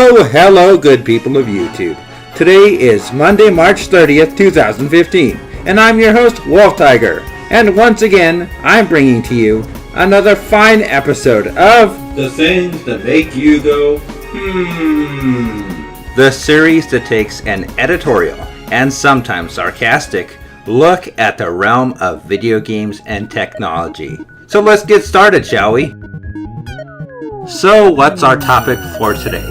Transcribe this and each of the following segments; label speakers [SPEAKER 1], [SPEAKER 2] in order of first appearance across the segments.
[SPEAKER 1] Hello, good people of YouTube. Today is Monday, March 30th, 2015, and I'm your host, Wolf Tiger. And once again, I'm bringing to you another fine episode of
[SPEAKER 2] The Things That Make You Go,
[SPEAKER 1] the series that takes an editorial, and sometimes sarcastic, look at the realm of video games and technology. So let's get started, shall we? So what's our topic for today?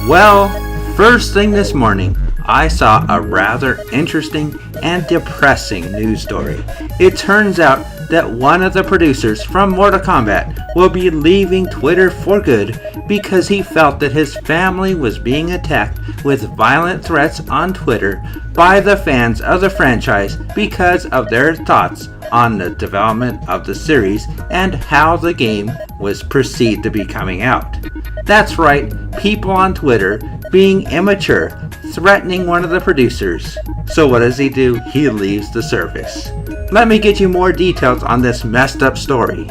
[SPEAKER 1] Well, first thing this morning, I saw a rather interesting and depressing news story. It turns out that one of the producers from Mortal Kombat will be leaving Twitter for good because he felt that his family was being attacked with violent threats on Twitter by the fans of the franchise because of their thoughts on the development of the series and how the game was perceived to be coming out. That's right, people on Twitter being immature, threatening one of the producers. So what does he do? He leaves the service. Let me get you more details on this messed up story.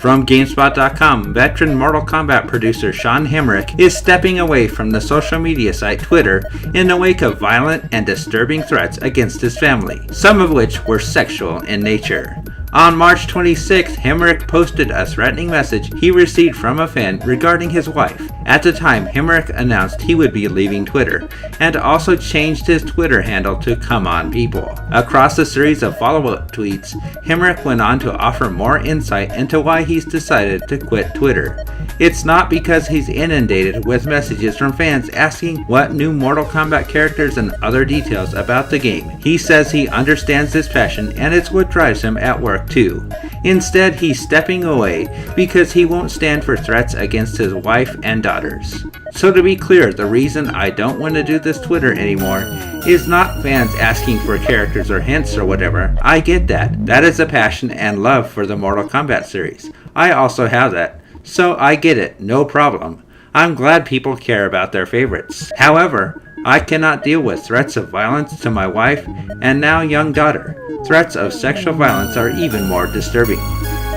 [SPEAKER 1] From GameSpot.com, veteran Mortal Kombat producer Sean Hemrick is stepping away from the social media site Twitter in the wake of violent and disturbing threats against his family, some of which were sexual in nature. On March 26th, Hemrick posted a threatening message he received from a fan regarding his wife. At the time, Hemrick announced he would be leaving Twitter, and also changed his Twitter handle to Come On People. Across a series of follow-up tweets, Hemrick went on to offer more insight into why he's decided to quit Twitter. It's not because he's inundated with messages from fans asking what new Mortal Kombat characters and other details about the game. He says he understands this passion and it's what drives him at work too. Instead, he's stepping away because he won't stand for threats against his wife and daughters. So to be clear, the reason I don't want to do this Twitter anymore is not fans asking for characters or hints or whatever. I get that. That is a passion and love for the Mortal Kombat series. I also have that. So I get it, no problem. I'm glad people care about their favorites. However, I cannot deal with threats of violence to my wife and now young daughter. Threats of sexual violence are even more disturbing.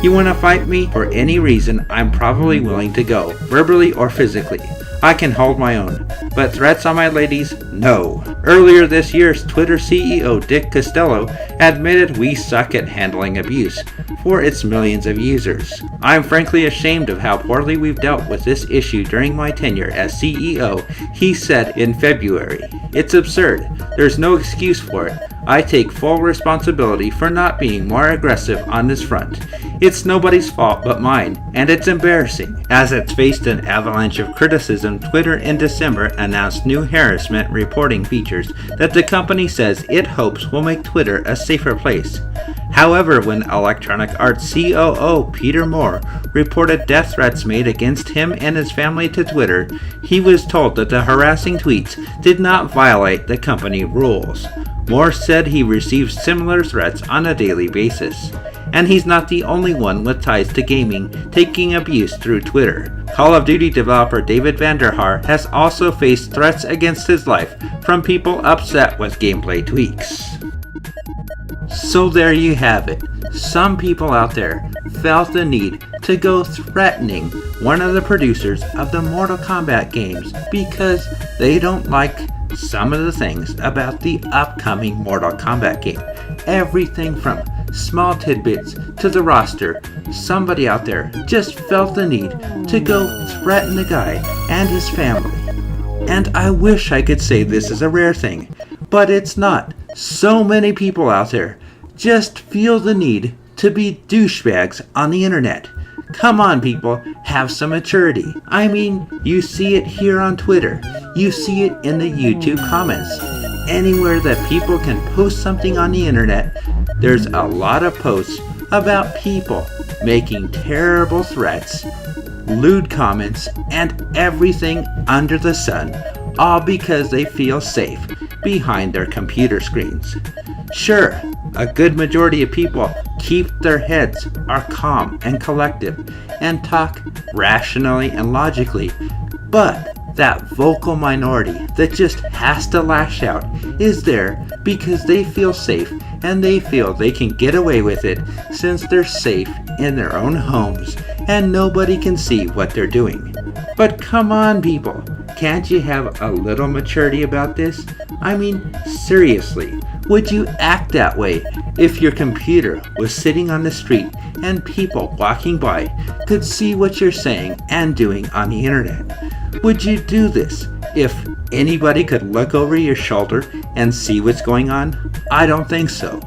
[SPEAKER 1] You want to fight me for any reason, I'm probably willing to go, verbally or physically. I can hold my own, but threats on my ladies, no. Earlier this year, Twitter CEO Dick Costolo admitted we suck at handling abuse for its millions of users. I'm frankly ashamed of how poorly we've dealt with this issue during my tenure as CEO, he said in February. It's absurd. There's no excuse for it. I take full responsibility for not being more aggressive on this front. It's nobody's fault but mine, and it's embarrassing. As it's faced an avalanche of criticism, Twitter in December announced new harassment reporting features that the company says it hopes will make Twitter a safer place. However, when Electronic Arts COO Peter Moore reported death threats made against him and his family to Twitter, he was told that the harassing tweets did not violate the company rules. Moore said he receives similar threats on a daily basis. And he's not the only one with ties to gaming taking abuse through Twitter. Call of Duty developer David Vanderhaar has also faced threats against his life from people upset with gameplay tweaks. So there you have it. Some people out there felt the need to go threatening one of the producers of the Mortal Kombat games because they don't like some of the things about the upcoming Mortal Kombat game. Everything from small tidbits to the roster, somebody out there just felt the need to go threaten the guy and his family. And I wish I could say this is a rare thing, but it's not. So many people out there just feel the need to be douchebags on the internet. Come on, people, have some maturity. I mean, you see it here on Twitter. You see it in the YouTube comments. Anywhere that people can post something on the internet, there's a lot of posts about people making terrible threats, lewd comments, and everything under the sun, all because they feel safe behind their computer screens. Sure, a good majority of people keep their heads, are calm and collective, and talk rationally and logically, but that vocal minority that just has to lash out is there because they feel safe and they feel they can get away with it since they're safe in their own homes and nobody can see what they're doing. But come on, people, can't you have a little maturity about this? I mean, seriously, would you act that way if your computer was sitting on the street and people walking by could see what you're saying and doing on the internet? Would you do this if anybody could look over your shoulder and see what's going on? I don't think so.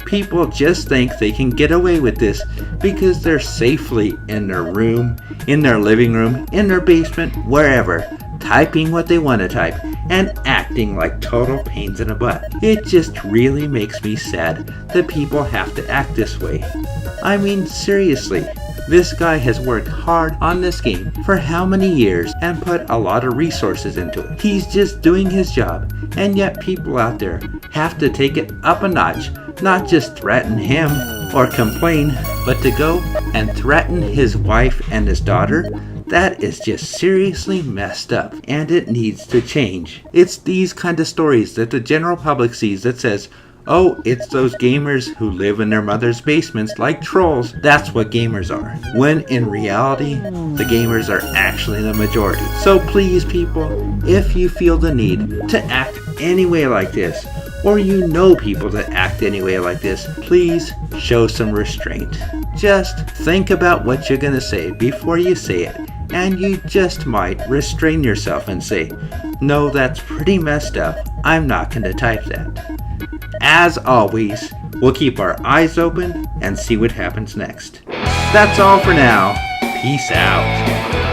[SPEAKER 1] People just think they can get away with this because they're safely in their room, in their living room, in their basement, wherever, typing what they want to type and acting like total pains in the butt. It just really makes me sad that people have to act this way. I mean, seriously, this guy has worked hard on this game for how many years and put a lot of resources into it. He's just doing his job, and yet people out there have to take it up a notch, not just threaten him or complain, but to go and threaten his wife and his daughter. That is just seriously messed up, and it needs to change. It's these kind of stories that the general public sees that says, oh, it's those gamers who live in their mother's basements like trolls. That's what gamers are. When in reality, the gamers are actually the majority. So please, people, if you feel the need to act any way like this, or you know people that act any way like this, please show some restraint. Just think about what you're gonna say before you say it, and you just might restrain yourself and say, no, that's pretty messed up. I'm not gonna type that. As always, we'll keep our eyes open and see what happens next. That's all for now. Peace out.